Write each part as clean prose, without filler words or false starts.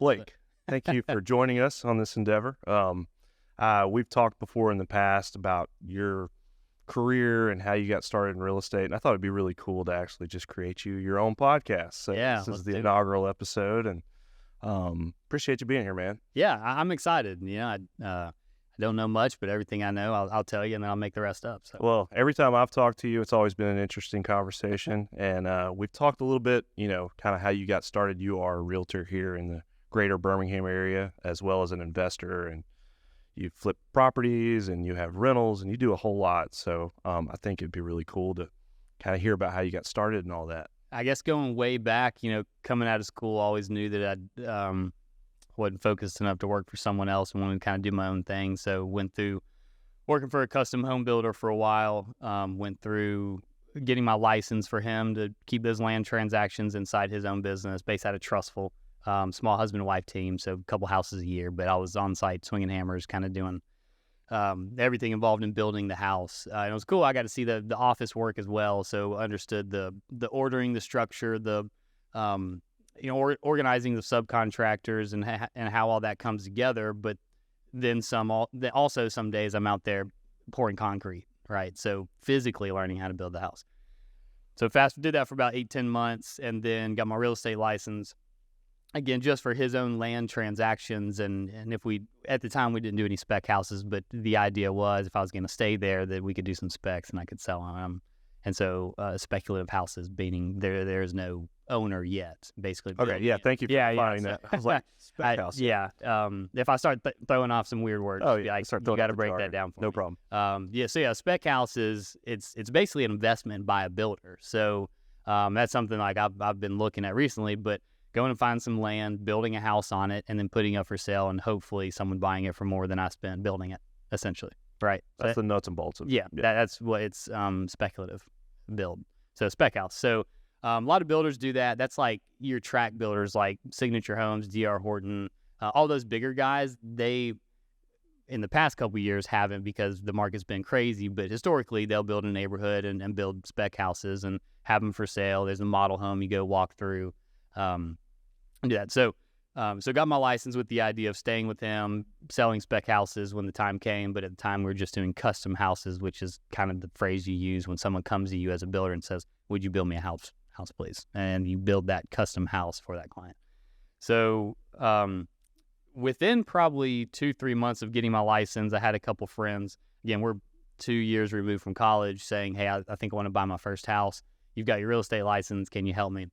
Blake, thank you for joining us on this endeavor. We've talked before in the past about your career and how you got started in real estate, and I thought it'd be really cool to actually just create your own podcast. So this is the inaugural episode, and appreciate you being here, man. Yeah, I'm excited. I don't know much, but everything I know, I'll tell you, and then I'll make the rest up. So. Well, every time I've talked to you, it's always been an interesting conversation, and we've talked a little bit, kind of how you got started. You are a realtor here in the greater Birmingham area, as well as an investor, and you flip properties and you have rentals and you do a whole lot. So I think it'd be really cool to kind of hear about how you got started and all that. I guess going way back, coming out of school, always knew that I wasn't focused enough to work for someone else and wanted to kind of do my own thing. So went through working for a custom home builder for a while, went through getting my license for him to keep those land transactions inside his own business based out of Trustful. Small husband and wife team, so a couple houses a year, but I was on site swinging hammers, kind of doing everything involved in building the house. And it was cool. I got to see the office work as well, so understood the ordering, the structure, the organizing the subcontractors and how all that comes together. But then also some days I'm out there pouring concrete, right? So physically learning how to build the house. So did that for about 8-10 months, and then got my real estate license. Again, just for his own land transactions, and at the time we didn't do any spec houses, but the idea was if I was going to stay there that we could do some specs and I could sell on them. And so speculative houses, meaning there is no owner yet, basically. Okay, yeah, thank you for defining that. I was like, spec house. Yeah, if I start throwing off some weird words, you got to break that down for me. No problem. So spec houses, it's basically an investment by a builder. So that's something like I've been looking at recently, but going and find some land, building a house on it, and then putting it up for sale, and hopefully someone buying it for more than I spent building it, essentially. Right? That's the nuts and bolts of it. Yeah. That's what it's speculative build. So spec house. So a lot of builders do that. That's like your track builders like Signature Homes, D.R. Horton, all those bigger guys. They, in the past couple of years, haven't because the market's been crazy, but historically they'll build a neighborhood and build spec houses and have them for sale. There's a model home you go walk through. Do that. So got my license with the idea of staying with him, selling spec houses when the time came. But at the time we were just doing custom houses, which is kind of the phrase you use when someone comes to you as a builder and says, "Would you build me a house, please?" And you build that custom house for that client. So within probably 2-3 months of getting my license, I had a couple friends. Again, we're 2 years removed from college, saying, "Hey, I think I want to buy my first house. You've got your real estate license. Can you help me?"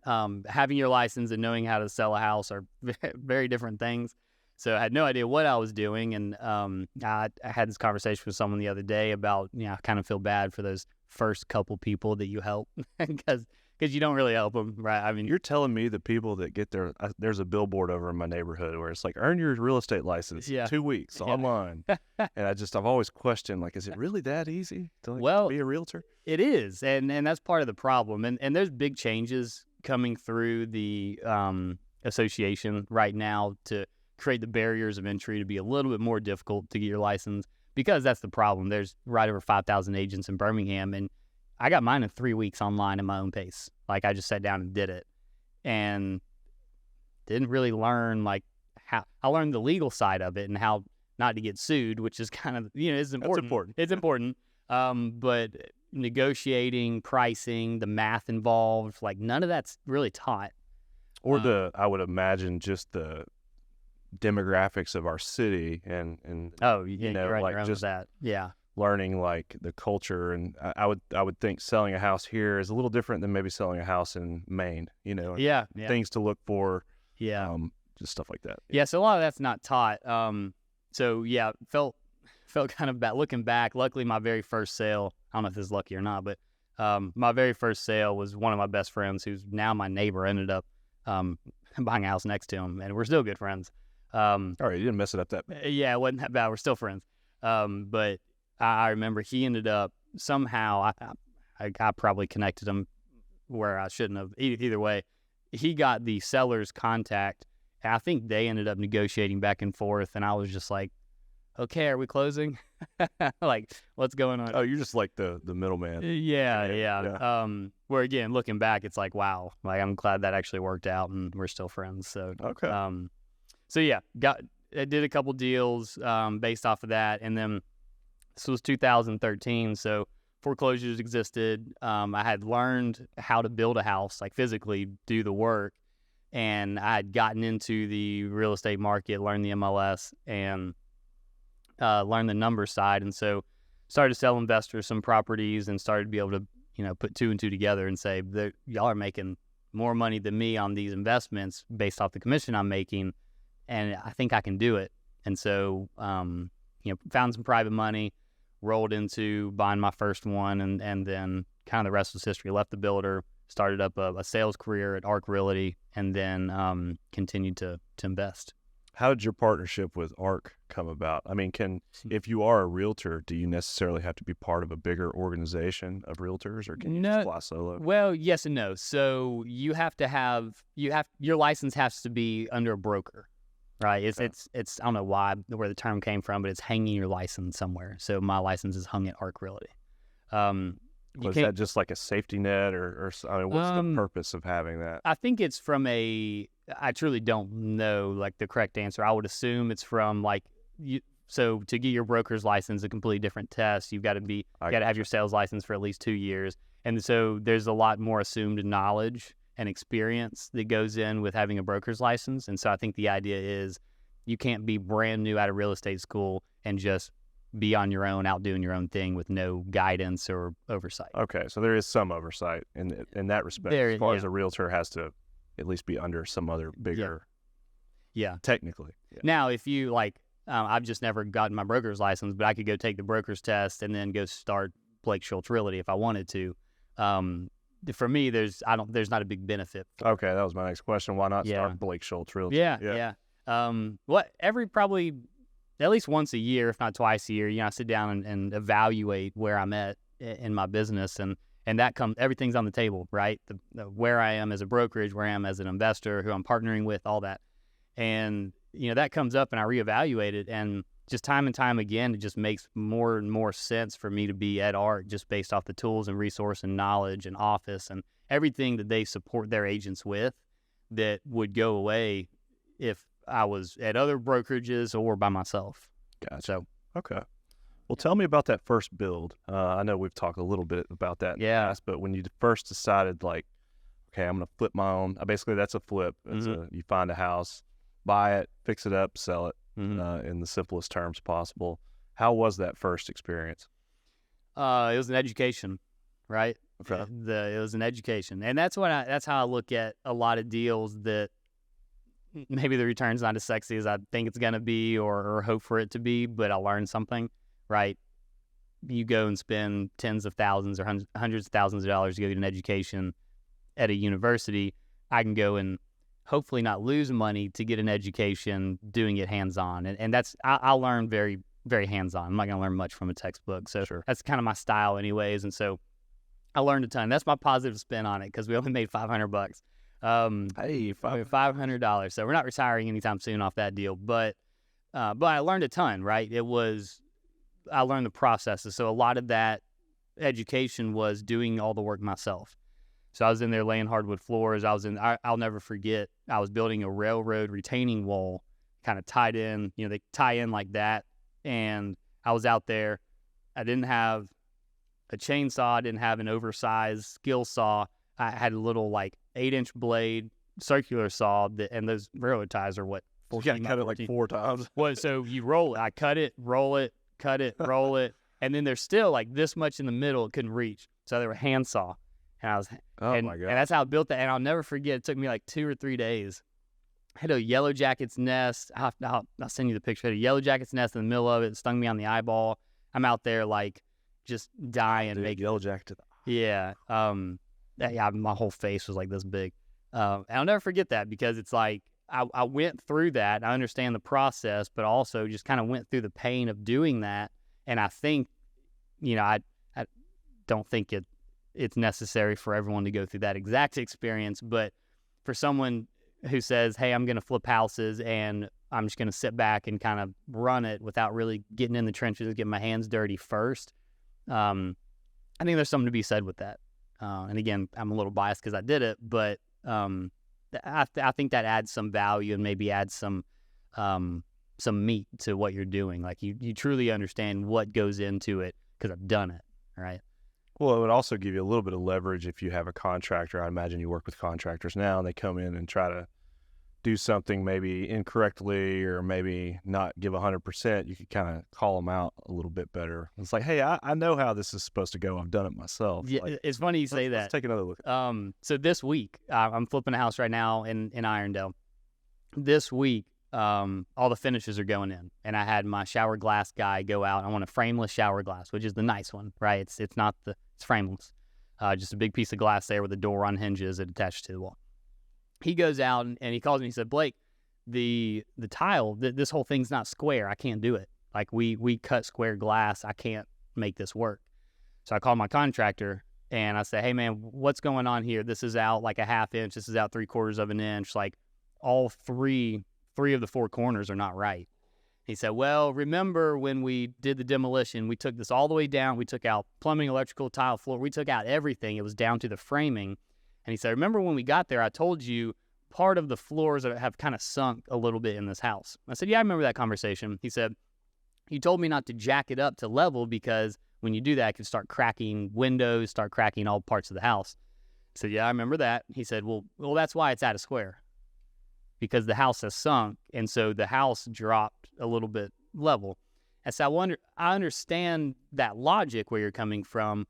Having your license and knowing how to sell a house are very different things. So I had no idea what I was doing. And I had this conversation with someone the other day about, I kind of feel bad for those first couple people that you help because you don't really help them, right? I mean, you're telling me the people that get there's a billboard over in my neighborhood where it's like, earn your real estate license in 2 weeks online. And I've always questioned, like, is it really that easy to be a realtor? It is. And that's part of the problem. And there's big changes coming through the association right now to create the barriers of entry to be a little bit more difficult to get your license, because that's the problem. There's right over 5,000 agents in Birmingham, and I got mine in 3 weeks online at my own pace. Like, I just sat down and did it and didn't really learn how I learned the legal side of it and how not to get sued, which is kind of, is important. It's important. But negotiating, pricing, the math involved, none of that's really taught. Or I would imagine just the demographics of our city and just that. Yeah. Learning the culture, and I would think selling a house here is a little different than kind selling a house in Maine, things to look for. Yeah. Just stuff like that. Yeah. So a lot of that's not taught. Felt kind of bad looking back. Luckily, my very first sale, I don't know if this is lucky or not, but my very first sale was one of my best friends who's now my neighbor, ended up buying a house next to him, and we're still good friends. All right, you didn't mess it up that bad. Yeah, it wasn't that bad. We're still friends. But I remember he ended up somehow, I probably connected him where I shouldn't have. Either way, he got the seller's contact, and I think they ended up negotiating back and forth, and I was just like, okay, are we closing? Like, what's going on? Oh, you're just like the middleman. Yeah. Where again, looking back, it's like, wow, like I'm glad that actually worked out and we're still friends. So, Okay. I did a couple deals based off of that, and then this was 2013. So foreclosures existed. I had learned how to build a house, like physically do the work, and I had gotten into the real estate market, learned the MLS, and learned the numbers side, and so started to sell investors some properties and started to be able to, put two and two together and say, y'all are making more money than me on these investments based off the commission I'm making, and I think I can do it. And so, found some private money, rolled into buying my first one, and then kind of the rest was history. Left the builder, started up a sales career at Arc Realty, and then continued to invest. How did your partnership with ARC come about? I mean, if you are a realtor, do you necessarily have to be part of a bigger organization of realtors, or can you just fly solo? Well, yes and no. So you have to your license has to be under a broker, right? It's I don't know where the term came from, but it's hanging your license somewhere. So my license is hung at Arc Realty. Was that just like a safety net, or I mean, what's the purpose of having that? I think it's from I truly don't know like the correct answer. I would assume it's from so to get your broker's license, a completely different test. You've got to have your sales license for at least 2 years. And so there's a lot more assumed knowledge and experience that goes in with having a broker's license. And so I think the idea is you can't be brand new out of real estate school and just be on your own, out doing your own thing with no guidance or oversight. Okay, so there is some oversight in that respect. As far as a realtor has to at least be under some other bigger, technically. Yeah. Now, if you I've just never gotten my broker's license, but I could go take the broker's test and then go start Blake Schultz Realty if I wanted to. For me, there's not a big benefit. Okay, that was my next question. Why not start Blake Schultz Realty? Yeah. Probably at least once a year, if not twice a year, I sit down and evaluate where I'm at in my business, and that everything's on the table, right? Where I am as a brokerage, where I am as an investor, who I'm partnering with, all that. And, that comes up and I reevaluate it, and just time and time again, it just makes more and more sense for me to be at ARC just based off the tools and resource and knowledge and office and everything that they support their agents with that would go away if I was at other brokerages or by myself. Gotcha. So, okay. Well, tell me about that first build. I know we've talked a little bit about that in the past, but when you first decided, okay, I'm going to flip my own, basically that's a flip. It's you find a house, buy it, fix it up, sell it in the simplest terms possible. How was that first experience? It was an education, right? Okay. It was an education. And that's how I look at a lot of deals that maybe the return's not as sexy as I think it's going to be or hope for it to be, but I learned something, right? You go and spend tens of thousands or hundreds of thousands of dollars to go get an education at a university. I can go and hopefully not lose money to get an education doing it hands-on. And that's, I'll learn very, very hands-on. I'm not going to learn much from a textbook. So That's kind of my style anyways. And so I learned a ton. That's my positive spin on it because we only made $500. Hey, $500. So we're not retiring anytime soon off that deal, but I learned a ton, right? I learned the processes. So a lot of that education was doing all the work myself. So I was in there laying hardwood floors. I'll never forget, I was building a railroad retaining wall, kind of tied in, they tie in like that. And I was out there. I didn't have a chainsaw. I didn't have an oversized skill saw. I had a little 8-inch blade, circular saw, and those railroad ties are what? You got to cut it 4 times. Well, so you roll it. I cut it, roll it, cut it, roll it, and then there's still this much in the middle it couldn't reach. So they were handsaw, and my God! And that's how I built that. And I'll never forget. It took me 2 or 3 days. I had a yellow jacket's nest. I'll send you the picture. I had a yellow jacket's nest in the middle of it. It stung me on the eyeball. I'm out there just dying. Yellow jacket. Yeah. My whole face was this big. And I'll never forget that because it's I went through that. I understand the process, but also just kind of went through the pain of doing that. And I think, I don't think it's necessary for everyone to go through that exact experience, but for someone who says, hey, I'm going to flip houses and I'm just going to sit back and kind of run it without really getting in the trenches and getting my hands dirty first. I think there's something to be said with that. And again, I'm a little biased because I did it, but I think that adds some value and maybe adds some meat to what you're doing. Like you truly understand what goes into it because I've done it, right? Well, it would also give you a little bit of leverage if you have a contractor. I imagine you work with contractors now and they come in and try to do something maybe incorrectly or maybe not give 100%. You could kind of call them out a little bit better. It's like, hey, I know how this is supposed to go. I've done it myself. Yeah, like, it's funny you say that. Let's take another look. So this week, I'm flipping a house right now in Irondale. This week, all the finishes are going in, and I had my shower glass guy go out. I want a frameless shower glass, which is the nice one, right? It's not it's frameless, just a big piece of glass there with a door on hinges that attached to the wall. He goes out and he calls me. He said, Blake, the tile, this whole thing's not square. I can't do it. Like we cut square glass. I can't make this work. So I called my contractor and I said, hey man, what's going on here? This is out like a half inch. This is out 3/4 of an inch. Like all three of the 4 corners are not right. He said, well, remember when we did the demolition, we took this all the way down. We took out plumbing, electrical, tile, floor. We took out everything. It was down to the framing. And he said, remember when we got there, I told you part of the floors have kind of sunk a little bit in this house. I said, yeah, I remember that conversation. He said, you told me not to jack it up to level because when you do that, it can start cracking windows, start cracking all parts of the house. I said, yeah, I remember that. He said, well, that's why it's at a square, because the house has sunk. And so the house dropped a little bit level. And so I understand that logic where you're coming from,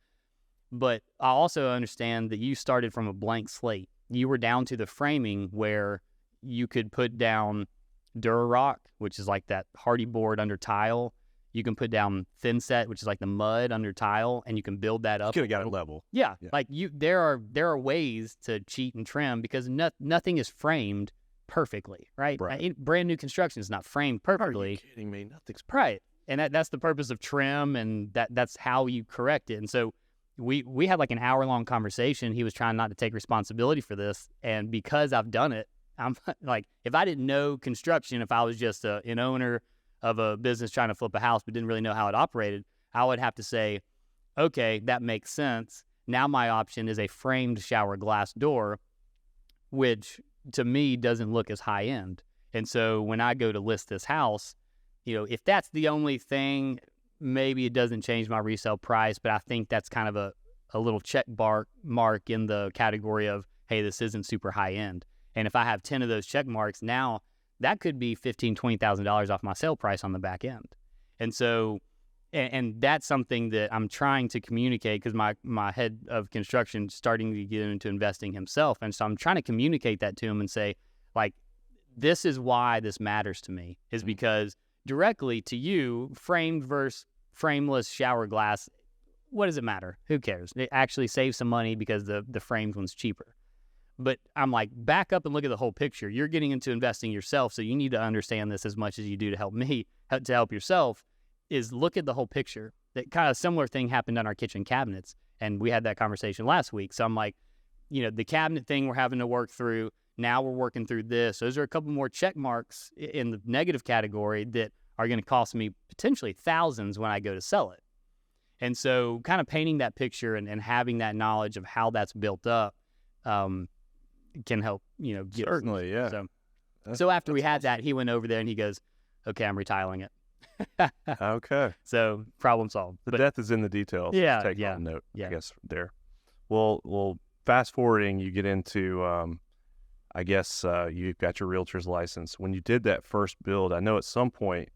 but I also understand that you started from a blank slate. You were down to the framing where you could put down Durarock, which is like that hardy board under tile. You can put down thin set, which is like the mud under tile, and you can build that up. You could have got it level. Yeah. Like there are ways to cheat and trim because nothing is framed perfectly, right? Brand new construction is not framed perfectly. Are you kidding me? Nothing's right. And that's the purpose of trim, and that's how you correct it. And so we had like an hour-long conversation. He was trying not to take responsibility for this, and because I've done it, I'm like, if I didn't know construction, if I was just an owner of a business trying to flip a house but didn't really know how it operated, I would have to say, okay, that makes sense. Now my option is a framed shower glass door, which to me doesn't look as high-end. And so when I go to list this house, if that's the only thing, maybe it doesn't change my resale price, but I think that's kind of a little check mark in the category of, hey, this isn't super high-end. And if I have 10 of those check marks, now that could be $15,000, $20,000 off my sale price on the back end. And so, and that's something that I'm trying to communicate because my head of construction is starting to get into investing himself. And so I'm trying to communicate that to him and say, like, this is why this matters to me, is because directly to you, framed versus frameless shower glass, what does it matter? Who cares? It actually saves some money because the framed one's cheaper. But I'm like, back up and look at the whole picture. You're getting into investing yourself, so you need to understand this as much as you do to help me, to help yourself, is look at the whole picture. That kind of similar thing happened on our kitchen cabinets, and we had that conversation last week. So I'm like, the cabinet thing we're having to work through, now we're working through this. Those are a couple more check marks in the negative category that are going to cost me potentially thousands when I go to sell it. And so kind of painting that picture and having that knowledge of how that's built up, can help, certainly, yeah. So after we had that, he went over there and he goes, okay, I'm retiling it. Okay. So problem solved. The death is in the details. Yeah. Take a note, I guess, there. Well, fast forwarding, you get into, I guess, you've got your realtor's license. When you did that first build, I know at some point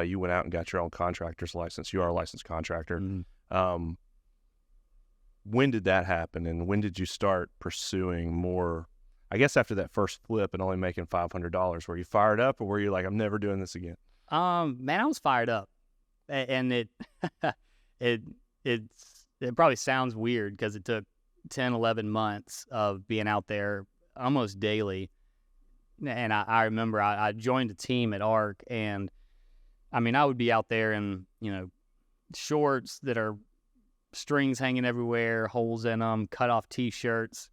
you went out and got your own contractor's license. You are a licensed contractor. Mm-hmm. When did that happen, and when did you start pursuing more? I guess after that first flip and only making $500, were you fired up, or were you like, I'm never doing this again? Man, I was fired up, and it probably sounds weird because it took 10, 11 months of being out there almost daily. And I remember I joined a team at ARC, and I mean, I would be out there in, shorts that are strings hanging everywhere, holes in them, cut off T-shirts,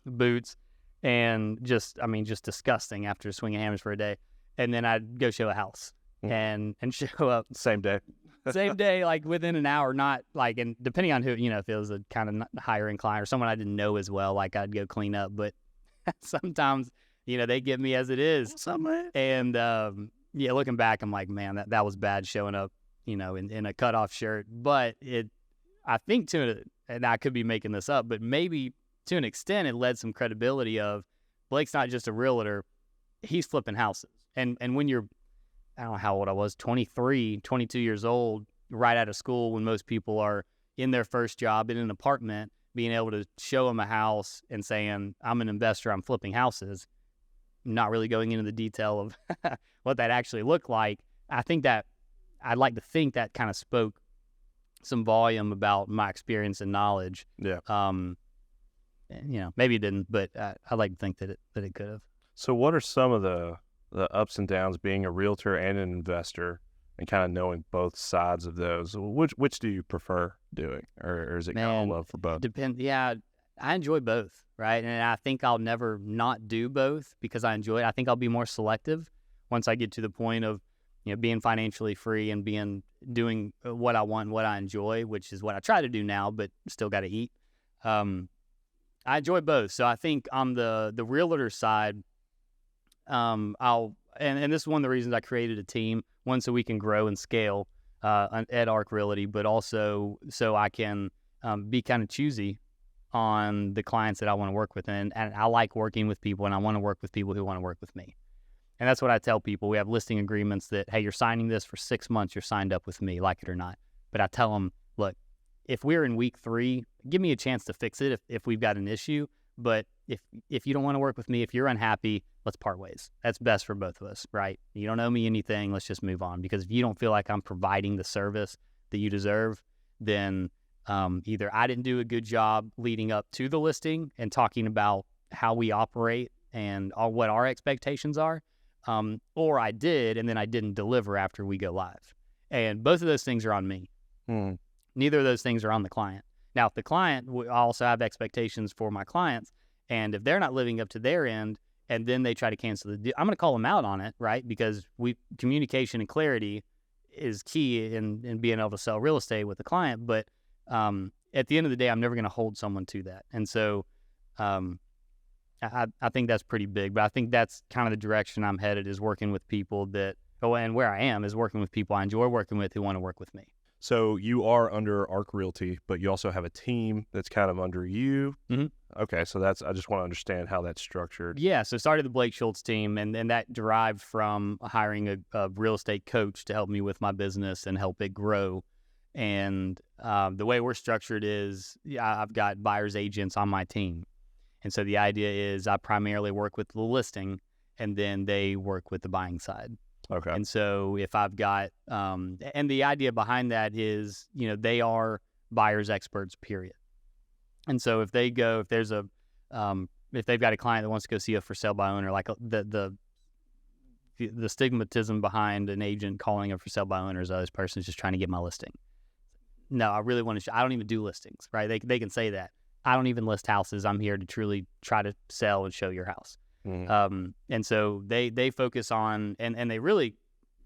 boots, and just disgusting after swinging hammers for a day. And then I'd go show a house and show up Same day. same day, like within an hour, not like, and depending on who, if it was a kind of higher end client or someone I didn't know as well, like I'd go clean up. But sometimes, they get me as it is. What's up, man? And looking back, I'm like, man, that was bad showing up, in a cutoff shirt. But I think and I could be making this up, but maybe to an extent, it led some credibility of Blake's not just a realtor, he's flipping houses. And when you're, I don't know how old I was, 23, 22 years old, right out of school, when most people are in their first job in an apartment, being able to show them a house and saying, I'm an investor, I'm flipping houses, not really going into the detail of what that actually looked like. I'd like to think that kind of spoke some volume about my experience and knowledge. Yeah. Maybe it didn't, but I'd like to think that it could have. So what are some of the ups and downs being a realtor and an investor, and kind of knowing both sides of those? Which do you prefer doing, or is it kind of love for both? Yeah, I enjoy both, right? And I think I'll never not do both because I enjoy it. I think I'll be more selective once I get to the point of being financially free and doing what I want, what I enjoy, which is what I try to do now, but still got to eat. I enjoy both. So I think on the realtor side, and this is one of the reasons I created a team, one, so we can grow and scale at Arc Realty, but also so I can be kind of choosy on the clients that I want to work with. And I like working with people, and I want to work with people who want to work with me. And that's what I tell people. We have listing agreements that, hey, you're signing this for 6 months, you're signed up with me, like it or not. But I tell them, look, if we're in week 3, give me a chance to fix it if we've got an issue. But if you don't want to work with me, if you're unhappy, let's part ways. That's best for both of us, right? You don't owe me anything. Let's just move on. Because if you don't feel like I'm providing the service that you deserve, then either I didn't do a good job leading up to the listing and talking about how we operate and what our expectations are, or I did, and then I didn't deliver after we go live. And both of those things are on me. Neither of those things are on the client. Now, if the client, I also have expectations for my clients, and if they're not living up to their end, and then they try to cancel the deal, I'm going to call them out on it, right? Because communication and clarity is key in being able to sell real estate with the client. But at the end of the day, I'm never going to hold someone to that. And so I think that's pretty big. But I think that's kind of the direction I'm headed, is working with people and where I am is working with people I enjoy working with who want to work with me. So you are under Arc Realty, but you also have a team that's kind of under you. Mm-hmm. Okay, so I just want to understand how that's structured. Yeah, so started the Blake Schultz team, and that derived from hiring a real estate coach to help me with my business and help it grow. And the way we're structured is I've got buyer's agents on my team. And so the idea is I primarily work with the listing, and then they work with the buying side. Okay. And so if I've got, and the idea behind that is, they are buyer's experts, period. And so if they've got a client that wants to go see a for sale by owner, like the stigmatism behind an agent calling a for sale by owner is, oh, this person's just trying to get my listing. No, I really want to, I don't even do listings, right? They can say that. I don't even list houses. I'm here to truly try to sell and show your house. Mm-hmm. And so they focus on, and they really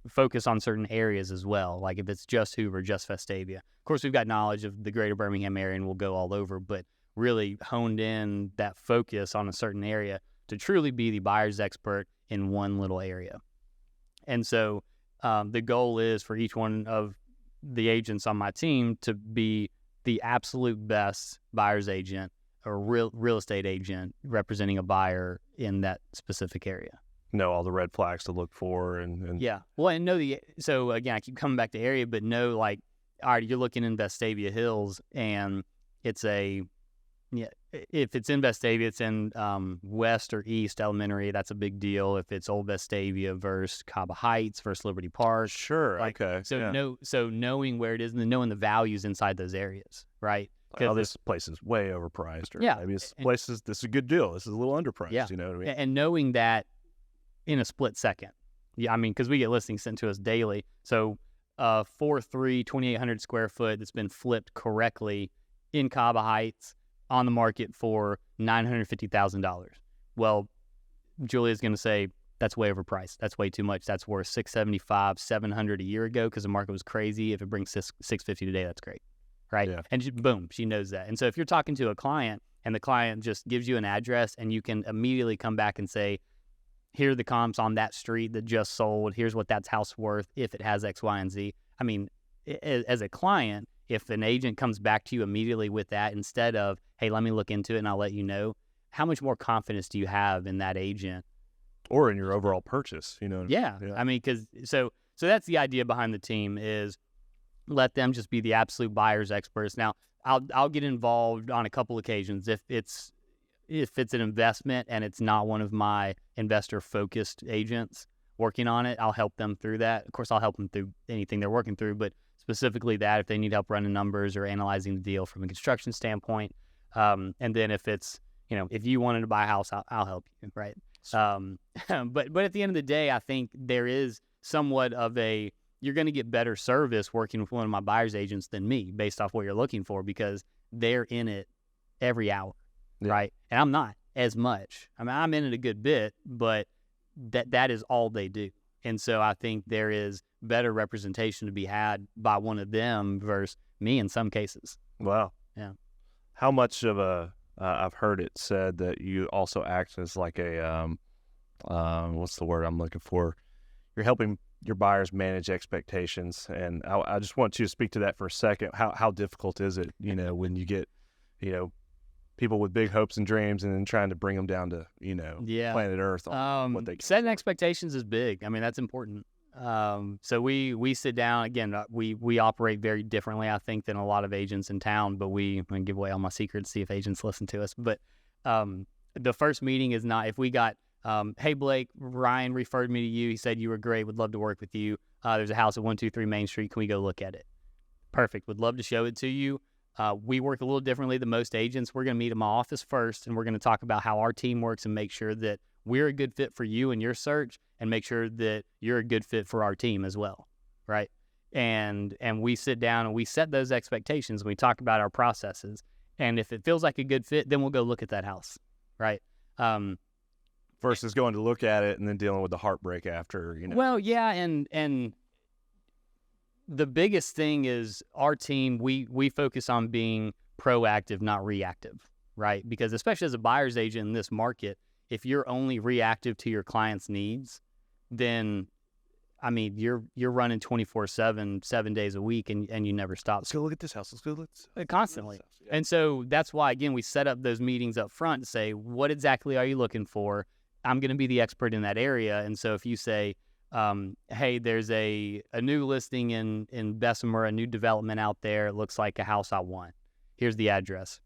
focus on certain areas as well. Like if it's just Hoover, just Vestavia. Of course, we've got knowledge of the greater Birmingham area and we'll go all over, but really honed in that focus on a certain area to truly be the buyer's expert in one little area. And so the goal is for each one of the agents on my team to be the absolute best buyer's agent or real estate agent representing a buyer in that specific area. Know all the red flags to look for and yeah. Well, and so again, I keep coming back to area, but know, like, all right, you're looking in Vestavia Hills and if it's in Vestavia, it's in West or East Elementary, that's a big deal. If it's Old Vestavia versus Caba Heights versus Liberty Park. Sure. Like, okay. So yeah. So knowing where it is and then knowing the values inside those areas, right? Like, oh, this place is way overpriced, or yeah, maybe this is a good deal. This is a little underpriced. Yeah. You know what I mean? And knowing that in a split second. Yeah, I mean, because we get listings sent to us daily. So 4.3, 2,800 square foot that's been flipped correctly in Caba Heights on the market for $950,000. Well, Julia's going to say, that's way overpriced. That's way too much. That's worth $675, $700 a year ago because the market was crazy. If it brings $650 today, that's great, right? Yeah. And boom, she knows that. And so if you're talking to a client and the client just gives you an address and you can immediately come back and say, here are the comps on that street that just sold. Here's what that's house worth if it has X, Y, and Z. I mean, as a client, if an agent comes back to you immediately with that instead of, hey, let me look into it and I'll let you know, how much more confidence do you have in that agent? Or in your overall purchase, Yeah. I mean, so that's the idea behind the team is let them just be the absolute buyer's experts. Now, I'll get involved on a couple occasions if it's an investment and it's not one of my investor focused agents working on it. I'll help them through that. Of course, I'll help them through anything they're working through, but specifically that if they need help running numbers or analyzing the deal from a construction standpoint. And then if it's if you wanted to buy a house, I'll help you, right? But at the end of the day, I think there is somewhat of you're going to get better service working with one of my buyer's agents than me based off what you're looking for because they're in it every hour, right? And I'm not as much. I mean, I'm in it a good bit, but that is all they do. And so I think there is better representation to be had by one of them versus me in some cases. Wow. Yeah. How much of I've heard it said that you also act as like a, what's the word I'm looking for? You're helping your buyers manage expectations. And I just want you to speak to that for a second. How difficult is it, when you get, people with big hopes and dreams and then trying to bring them down to, planet Earth on what they can setting expectations is big. I mean, that's important. So we sit down again. We operate very differently, I think, than a lot of agents in town. But I'm gonna give away all my secrets, see if agents listen to us. But the first meeting is not if we got, hey Blake, Ryan referred me to you. He said you were great. Would love to work with you. There's a house at 123 Main Street. Can we go look at it? Perfect. Would love to show it to you. We work a little differently than most agents. We're gonna meet in my office first, and we're gonna talk about how our team works and make sure that we're a good fit for you and your search and make sure that you're a good fit for our team as well, right? And we sit down and we set those expectations and we talk about our processes. And if it feels like a good fit, then we'll go look at that house, right? Versus going to look at it and then dealing with the heartbreak after, Well, yeah, and the biggest thing is our team, we focus on being proactive, not reactive, right? Because especially as a buyer's agent in this market, if you're only reactive to your client's needs, then, I mean, you're running 24/7, 7 days a week, and you never stop. Let's go look at this house. Let's go constantly. Look at this house. Yeah. And so that's why, again, we set up those meetings up front to say, what exactly are you looking for? I'm going to be the expert in that area. And so if you say, hey, there's a new listing in Bessemer, a new development out there. It looks like a house I want. Here's the address.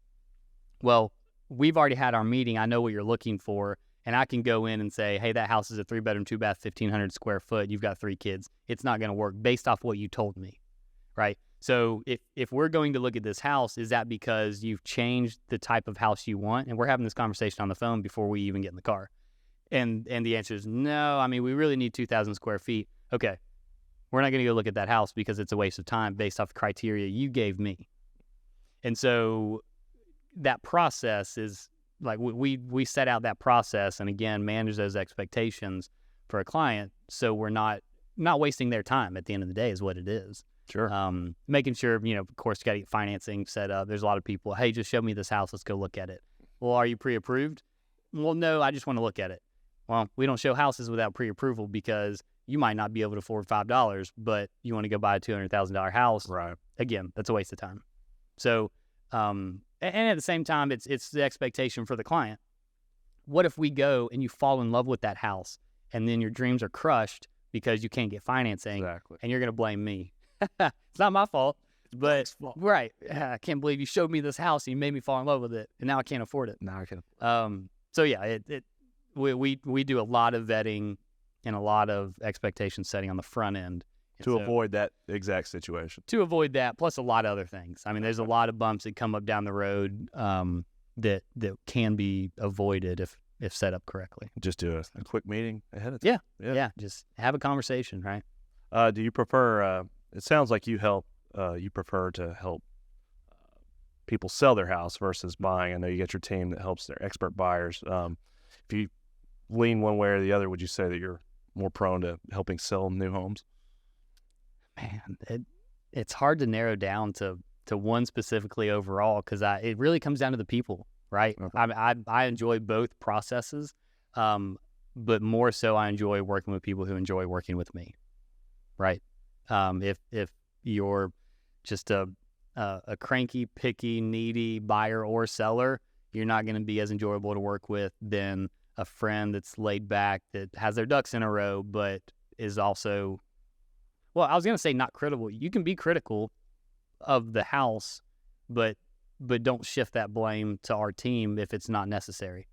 Well, we've already had our meeting. I know what you're looking for. And I can go in and say, hey, that house is a 3-bedroom, 2-bath, 1,500 square foot. You've got 3 kids. It's not going to work based off what you told me, right? So if we're going to look at this house, is that because you've changed the type of house you want? And we're having this conversation on the phone before we even get in the car. And the answer is no. I mean, we really need 2,000 square feet. Okay, we're not going to go look at that house because it's a waste of time based off the criteria you gave me. And so that process is like we set out that process and again manage those expectations for a client so we're not wasting their time at the end of the day is what it is. Sure. Making sure, of course, you got to get financing set up. There's a lot of people, hey, just show me this house. Let's go look at it. Well, are you pre-approved? Well, no, I just want to look at it. Well, we don't show houses without pre-approval because you might not be able to afford $5, but you want to go buy a $200,000 house. Right. Again, that's a waste of time. So, and at the same time, it's the expectation for the client. What if we go and you fall in love with that house and then your dreams are crushed because you can't get financing? Exactly. And you're going to blame me. It's not my fault, but right. I can't believe you showed me this house and you made me fall in love with it and now I can't afford it. Now I can. So yeah, we do a lot of vetting and a lot of expectation setting on the front end. To avoid that exact situation. To avoid that, plus a lot of other things. I mean, there's a lot of bumps that come up down the road that can be avoided if set up correctly. Just do a quick meeting ahead of time. Yeah. Just have a conversation, right? Do you prefer, it sounds like you prefer to help people sell their house versus buying. I know you got your team that helps their expert buyers. If if you lean one way or the other, would you say that you're more prone to helping sell new homes? Man, it's hard to narrow down to one specifically overall, because it really comes down to the people, right? Okay. I enjoy both processes, but more so I enjoy working with people who enjoy working with me, right? If you're just a cranky, picky, needy buyer or seller, you're not going to be as enjoyable to work with than a friend that's laid back, that has their ducks in a row, but is also, well, I was going to say not critical. You can be critical of the house, but don't shift that blame to our team if it's not necessary.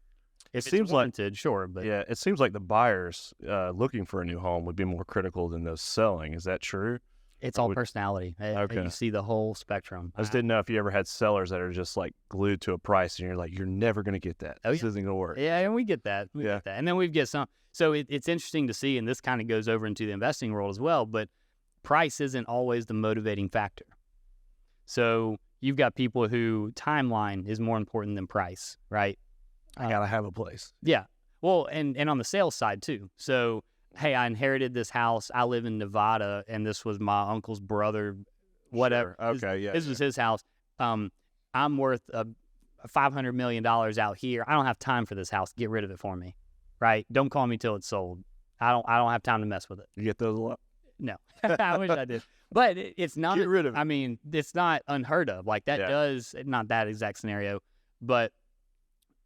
If it's warranted, sure, but yeah, it seems like the buyers looking for a new home would be more critical than those selling. Is that true? it's all personality. Okay. You see the whole spectrum. I just didn't know if you ever had sellers that are just like glued to a price, and you're like, you're never going to get that. Oh, This yeah. isn't going to work. Yeah, and we get that. We get that. And then we get some. So it's interesting to see, and this kind of goes over into the investing world as well, but price isn't always the motivating factor. So you've got people who timeline is more important than price, right? I got to have a place. Yeah. Well, and on the sales side too. So, hey, I inherited this house. I live in Nevada, and this was my uncle's brother, whatever. Sure. Okay, This was his house. I'm worth $500 million out here. I don't have time for this house. Get rid of it for me, right? Don't call me till it's sold. I don't have time to mess with it. You get those a lot? No, I wish I did. But it's not. Get rid of it. I mean, it's not unheard of. Like that does, not that exact scenario, but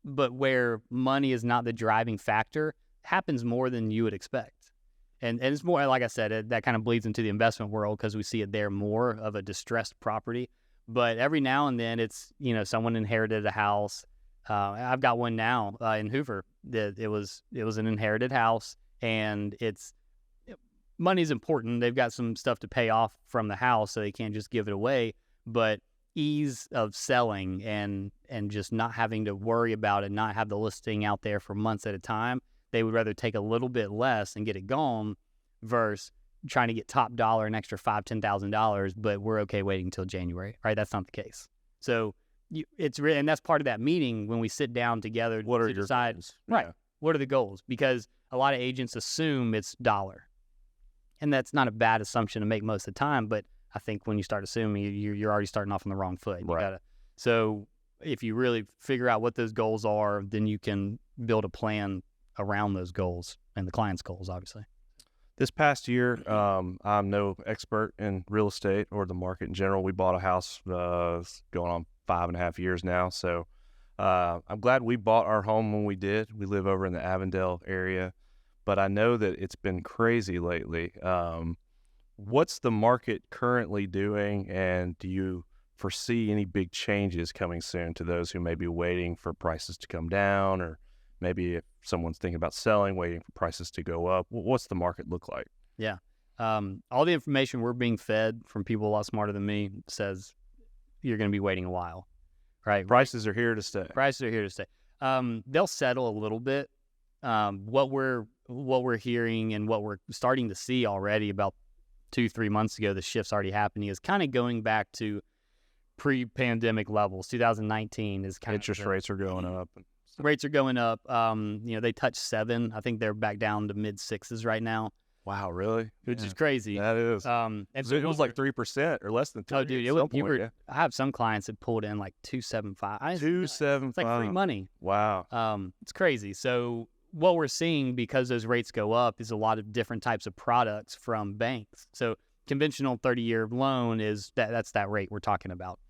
where money is not the driving factor, happens more than you would expect. And it's more, like I said, that kind of bleeds into the investment world because we see it there more of a distressed property. But every now and then it's, someone inherited a house. I've got one now in Hoover. It was an inherited house, and money's important. They've got some stuff to pay off from the house, so they can't just give it away. But ease of selling and just not having to worry about it, not have the listing out there for months at a time, they would rather take a little bit less and get it gone versus trying to get top dollar an extra $5,000-$10,000, but we're okay waiting until January, right? That's not the case. So it's really, and that's part of that meeting when we sit down together to decide, goals? right? Yeah. What are the goals? Because a lot of agents assume it's dollar, and that's not a bad assumption to make most of the time. But I think when you start assuming, you're already starting off on the wrong foot. Right. So if you really figure out what those goals are, then you can build a plan around those goals and the client's goals, obviously. This past year, I'm no expert in real estate or the market in general. We bought a house going on 5.5 years now. So I'm glad we bought our home when we did. We live over in the Avondale area, but I know that it's been crazy lately. What's the market currently doing, and do you foresee any big changes coming soon to those who may be waiting for prices to come down, or maybe if someone's thinking about selling, waiting for prices to go up? What's the market look like? Yeah. All the information we're being fed from people a lot smarter than me says you're going to be waiting a while, right? Prices are here to stay. Prices are here to stay. They'll settle a little bit. What we're hearing and what we're starting to see already about 2-3 months ago, the shift's already happening, is kind of going back to pre-pandemic levels. 2019 is kind Interest of rates are going up. Rates are going up. They touched 7. I think they're back down to mid 6s right now. Wow, really? Which is crazy. That is. And so it was like 3% or less than 3%. Oh, dude, I have some clients that pulled in like 275. 275. It's like free money. Wow. It's crazy. So what we're seeing, because those rates go up, is a lot of different types of products from banks. So conventional 30-year loan that's that rate we're talking about.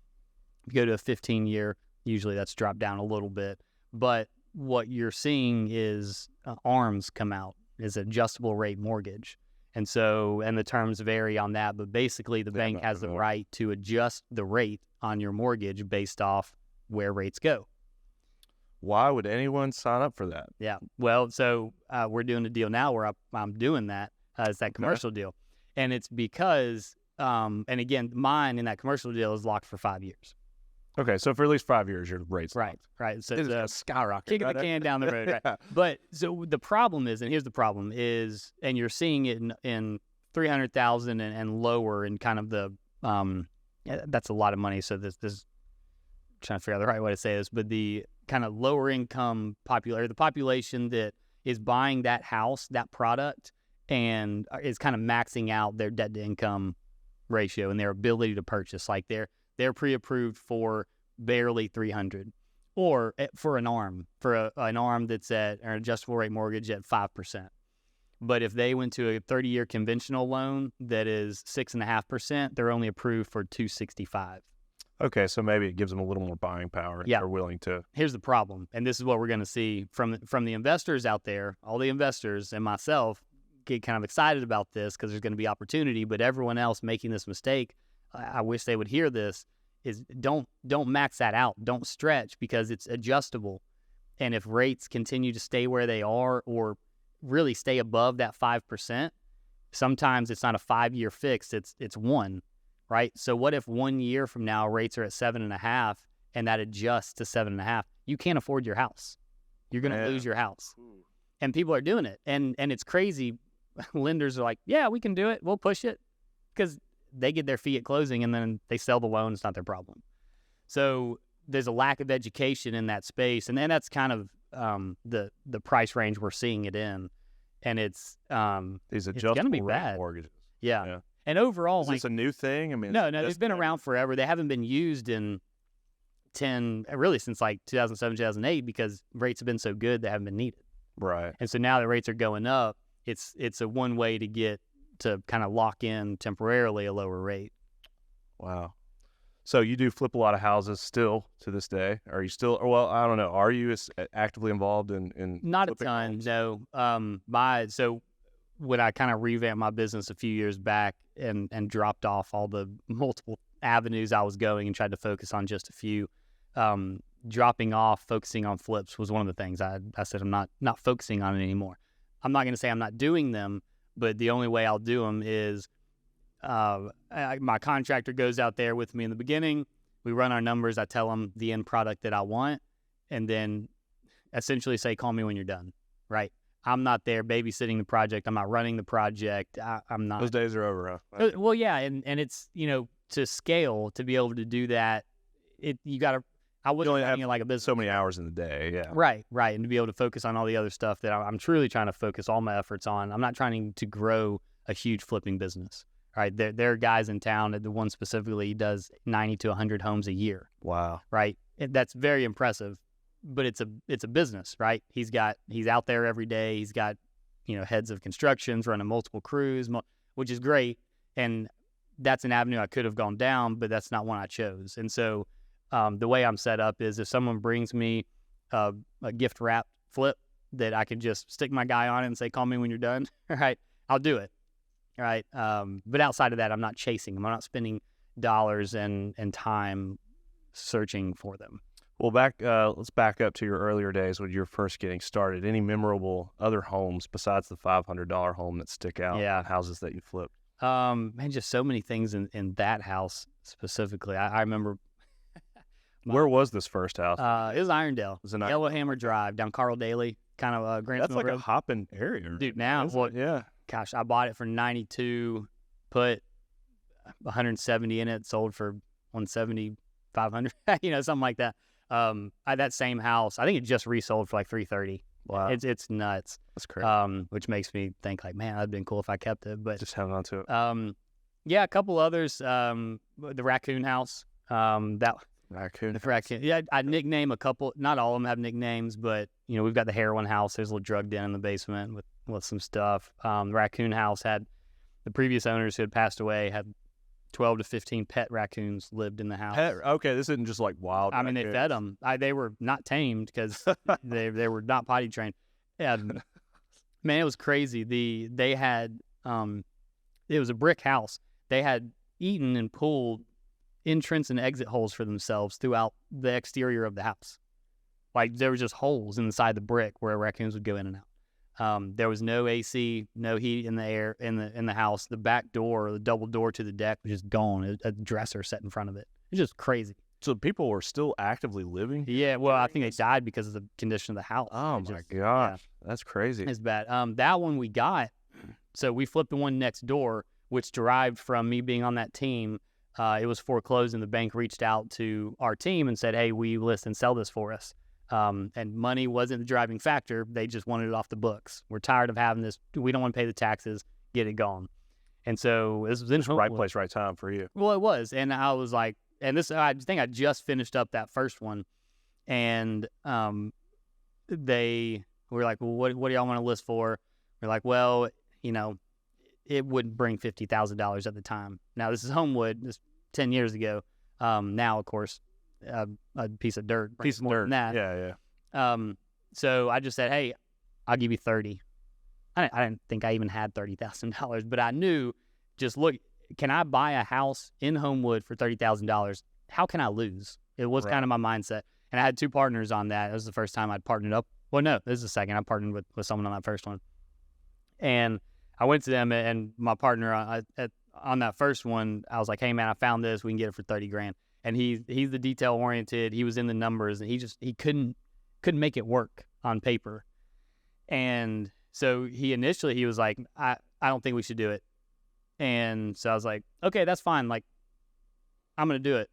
If you go to a 15-year, usually that's dropped down a little bit. But what you're seeing is ARMs come out, is adjustable rate mortgage. And the terms vary on that, but basically the bank has the right to adjust the rate on your mortgage based off where rates go. Why would anyone sign up for that? Yeah. Well, so we're doing a deal now where I'm doing that. It's that commercial deal. And it's because, and again, mine in that commercial deal is locked for 5 years. Okay, so for at least 5 years, your rate's right. So it's a skyrocket. Kicking the can down the road, right? But so the problem is, and here's the problem is, and you're seeing it in 300,000 and lower, and kind of the that's a lot of money. So this trying to figure out the right way to say this, but the kind of lower income the population that is buying that house, that product, and is kind of maxing out their debt to income ratio and their ability to purchase. Like they're pre-approved for barely 300, or for an ARM, an ARM that's at an adjustable rate mortgage at 5%. But if they went to a 30-year conventional loan that is 6.5%, they're only approved for 265. Okay, so maybe it gives them a little more buying power. Yeah. They're willing to. Here's the problem, and this is what we're going to see from the investors out there. All the investors and myself get kind of excited about this because there's going to be opportunity, but everyone else making this mistake, I wish they would hear this, is don't max that out. Don't stretch, because it's adjustable. And if rates continue to stay where they are or really stay above that 5%, sometimes it's not a 5-year fix, it's one. Right? So what if 1 year from now rates are at 7.5 and that adjusts to 7.5? You can't afford your house. You're going to lose your house. And people are doing it. And it's crazy. Lenders are like, yeah, we can do it. We'll push it, because they get their fee at closing and then they sell the loan. It's not their problem. So there's a lack of education in that space. And then that's kind of the price range we're seeing it in. And it's adjustable be rate bad. mortgages. Yeah. And overall, is this a new thing? I mean, no, they've been around forever. They haven't been used in since like 2007, 2008, because rates have been so good they haven't been needed. Right. And so now that rates are going up, it's a one way to get to kind of lock in temporarily a lower rate. Wow. So you do flip a lot of houses still to this day. Are you still? Well, I don't know. Are you actively involved in Not a ton, homes? no. So when I kind of revamped my business a few years back and dropped off all the multiple avenues I was going and tried to focus on just a few, dropping off, focusing on flips was one of the things I said I'm not focusing on it anymore. I'm not going to say I'm not doing them, but the only way I'll do them is my contractor goes out there with me in the beginning. We run our numbers. I tell them the end product that I want, and then essentially say, call me when you're done, right? I'm not there babysitting the project. I'm not running the project. I'm not. Those days are over, huh? Well, yeah, and it's, to scale, to be able to do that, you got to. I wasn't running it like a business. So many hours in the day, yeah. Right, and to be able to focus on all the other stuff that I'm truly trying to focus all my efforts on. I'm not trying to grow a huge flipping business. Right, there are guys in town. The one specifically does 90 to 100 homes a year. Wow. Right, that's very impressive. But it's a business, right? He's out there every day. He's got, heads of constructions, running multiple crews, which is great. And that's an avenue I could have gone down, but that's not one I chose. And so the way I'm set up is if someone brings me a gift wrap flip that I can just stick my guy on it and say, call me when you're done, right? I'll do it, right? But outside of that, I'm not chasing them. I'm not spending dollars and time searching for them. Well, let's back up to your earlier days when you were first getting started. Any memorable other homes besides the $500 home that stick out? Yeah. Houses that you flipped? Man, just so many things in that house specifically. I remember. Where was this first house? It was Irondale. It was Yellowhammer Drive down Carl Daly, kind of Grants That's Mill like Road. a hopping area. Dude, now, well, yeah. Gosh, I bought it for $92, put 170 in it, sold for 170, 500, something like that. That same house, I think it just resold for like $330. Wow. It's nuts. That's crazy. Which makes me think like, man, that'd been cool if I kept it. But just hang on to it. Yeah, a couple others. The raccoon house. Raccoon. Yeah, I nickname a couple. Not all of them have nicknames, but we've got the heroin house. There's a little drug den in the basement with some stuff. The raccoon house had the previous owners who had passed away had 12 to 15 pet raccoons lived in the house. Okay, this isn't just like wild. I mean, they fed them. They were not tamed because they were not potty trained. Yeah, man, it was crazy. They had it was a brick house. They had eaten and pulled entrance and exit holes for themselves throughout the exterior of the house. Like there was just holes inside the brick where raccoons would go in and out. There was no AC, no heat in the air in the house. The back door, the double door to the deck was just gone. A dresser set in front of it. It's just crazy. So people were still actively living? Yeah, well, I think they died because of the condition of the house. Oh my gosh, that's crazy. It's bad. That one we got. So we flipped the one next door, which derived from me being on that team. It was foreclosed, and the bank reached out to our team and said, "Hey, will you list and sell this for us?" and money wasn't the driving factor. They just wanted it off the books. We're tired of having this. We don't want to pay the taxes. Get it gone. And so this was in right place, right time for you. Well, it was. And I was like, and this, I think I just finished up that first one. And they were like, well, what do y'all want to list for? We're like, well, you know, it wouldn't bring $50,000 at the time. Now, this is Homewood. This 10 years ago. Now, of course, a piece of dirt. Piece of dirt. Than that. Yeah. So I just said, hey, I'll give you 30. I didn't think I even had $30,000, but I knew, just look, can I buy a house in Homewood for $30,000? How can I lose? It was kind of my mindset. And I had 2 partners on that. It was the first time I'd partnered up. Well, no, this is the second. I partnered with someone on that first one. And I went to them, and my partner on that first one, I was like, hey, man, I found this. We can get it for $30,000. And he's the detail oriented. He was in the numbers, and he couldn't make it work on paper. And so he was like, I don't think we should do it. And so I was like, okay, that's fine. Like, I'm going to do it.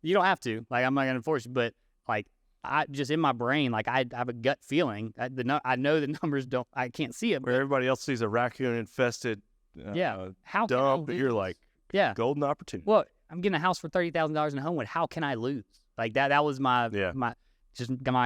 You don't have to. Like, I'm not going to force you. But, like, I just in my brain, like, I have a gut feeling. I know the numbers don't, I can't see it. Where everybody else sees a raccoon-infested how dump, you're like, golden opportunity. Well, I'm getting a house for $30,000 in Homewood. How can I lose? Like, that was my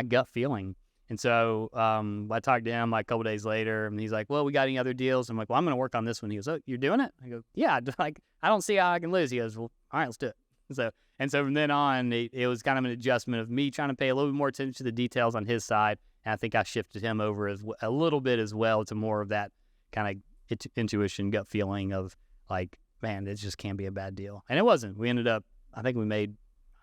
gut feeling. And so I talked to him like a couple days later, and he's like, well, we got any other deals? I'm like, well, I'm going to work on this one. He goes, oh, you're doing it? I go, yeah. Like, I don't see how I can lose. He goes, well, all right, let's do it. So from then on, it was kind of an adjustment of me trying to pay a little bit more attention to the details on his side. And I think I shifted him over a little bit as well to more of that kind of intuition, gut feeling of like, man, this just can't be a bad deal. And it wasn't. We ended up, I think we made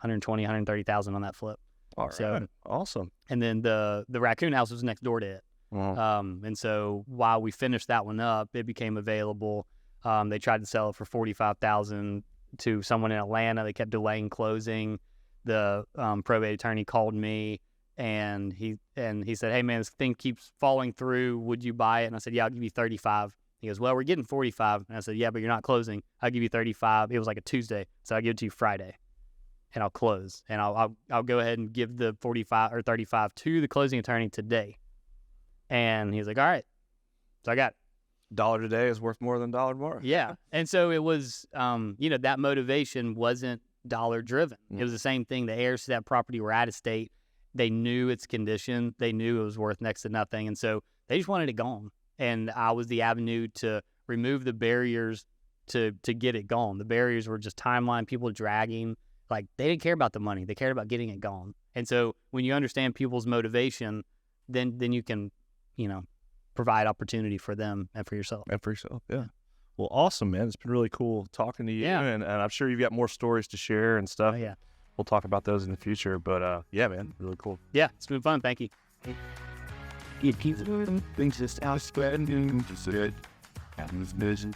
$130,000 on that flip. All right. Awesome. And then the raccoon house was next door to it. And so while we finished that one up, it became available. They tried to sell it for $45,000 to someone in Atlanta. They kept delaying closing. The probate attorney called me, and he said, hey, man, this thing keeps falling through. Would you buy it? And I said, yeah, I'll give you 35. He goes, well, we're getting 45. And I said, yeah, but you're not closing. I'll give you 35. It was like a Tuesday, so I'll give it to you Friday. And I'll close, and I'll go ahead and give the 45 or 35 to the closing attorney today. And he's like, all right. So I got $1 today is worth more than $1 tomorrow. Yeah. And so it was, that motivation wasn't dollar driven. It was the same thing. The heirs to that property were out of state. They knew its condition. They knew it was worth next to nothing. And so they just wanted it gone. And I was the avenue to remove the barriers to get it gone. The barriers were just timeline, people dragging. Like, they didn't care about the money. They cared about getting it gone. And so when you understand people's motivation, then you can, provide opportunity for them and for yourself. Yeah. Well, awesome, man. It's been really cool talking to you. Yeah. And I'm sure you've got more stories to share and stuff. Oh, yeah. We'll talk about those in the future. But, yeah, man, really cool. Yeah, it's been fun. Thank you. It keeps things just out spreading, just it. And this vision.